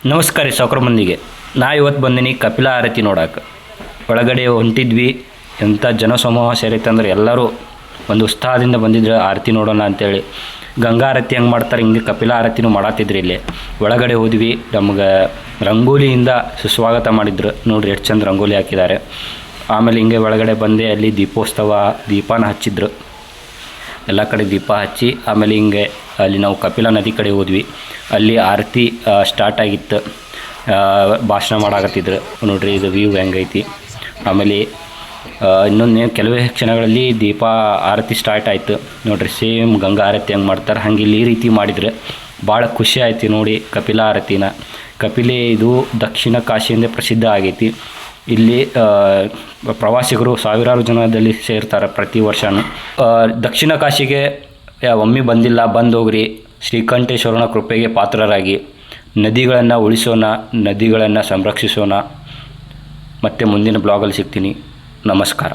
ನಮಸ್ಕಾರ ರೀ ಸಾವ್ಕಾರ ಮಂದಿಗೆ. ನಾ ಇವತ್ತು ಬಂದೀನಿ ಕಪಿಲ ಆರತಿ ನೋಡಕ್ಕೆ. ಒಳಗಡೆ ಹೊಂಟಿದ್ವಿ, ಎಂಥ ಜನಸಮೂಹ ಸೇರೈತೆ ಅಂದ್ರೆ ಎಲ್ಲರೂ ಒಂದು ಉತ್ಸಾಹದಿಂದ ಬಂದಿದ್ರು ಆರತಿ ನೋಡೋಣ ಅಂತೇಳಿ. ಗಂಗಾ ಆರತಿ ಹೆಂಗೆ ಮಾಡ್ತಾರೆ ಹಿಂಗೆ ಕಪಿಲ ಆರತಿನೂ ಮಾಡತ್ತಿದ್ರು ಇಲ್ಲಿ. ಒಳಗಡೆ ಹೋದ್ವಿ, ನಮ್ಗೆ ರಂಗೋಲಿಯಿಂದ ಸುಸ್ವಾಗತ ಮಾಡಿದ್ರು. ನೋಡ್ರಿ ಎಷ್ಟು ಚಂದ ರಂಗೋಲಿ ಹಾಕಿದ್ದಾರೆ. ಆಮೇಲೆ ಹಿಂಗೆ ಒಳಗಡೆ ಬಂದೆ, ಅಲ್ಲಿ ದೀಪೋತ್ಸವ ದೀಪನ ಹಚ್ಚಿದ್ರು. ಎಲ್ಲ ಕಡೆ ದೀಪ ಹಚ್ಚಿ ಆಮೇಲೆ ಹಿಂಗೆ ಅಲ್ಲಿ ನಾವು ಕಪಿಲ ನದಿ ಕಡೆ ಹೋದ್ವಿ. ಅಲ್ಲಿ ಆರತಿ ಸ್ಟಾರ್ಟ್ ಆಗಿತ್ತು. ಭಾಷಣ ಮಾಡಾಕತ್ತಿದ್ರು. ನೋಡ್ರಿ ಇದು ವ್ಯೂ ಹೆಂಗೈತಿ. ಆಮೇಲೆ ಇನ್ನೊಂದು ಕೆಲವೇ ಕ್ಷಣಗಳಲ್ಲಿ ದೀಪ ಆರತಿ ಸ್ಟಾರ್ಟ್ ಆಯಿತು. ನೋಡ್ರಿ ಸೇಮ್ ಗಂಗಾ ಆರತಿ ಹೆಂಗೆ ಮಾಡ್ತಾರೆ ಹಂಗೆ ಇಲ್ಲಿ ಈ ರೀತಿ ಮಾಡಿದರೆ ಭಾಳ ಖುಷಿ ಆಯ್ತು ನೋಡಿ ಕಪಿಲ ಆರತಿನ. ಕಪಿಲೆ ಇದು ದಕ್ಷಿಣ ಕಾಶಿಯಿಂದ ಪ್ರಸಿದ್ಧ ಆಗೈತಿ. ಇಲ್ಲಿ ಪ್ರವಾಸಿಗರು ಸಾವಿರಾರು ಜನದಲ್ಲಿ ಸೇರ್ತಾರೆ ಪ್ರತಿ ವರ್ಷವೂ. ದಕ್ಷಿಣ ಕಾಶಿಗೆ ಒಮ್ಮೆ ಬಂದಿಲ್ಲ, ಬಂದೋಗ್ರಿ. ಶ್ರೀಕಂಠೇಶ್ವರನ ಕೃಪೆಗೆ ಪಾತ್ರರಾಗಿ ನದಿಗಳನ್ನು ಉಳಿಸೋಣ, ನದಿಗಳನ್ನು ಸಂರಕ್ಷಿಸೋಣ. ಮತ್ತೆ ಮುಂದಿನ ಬ್ಲಾಗಲ್ಲಿ ಸಿಗ್ತೀನಿ. ನಮಸ್ಕಾರ.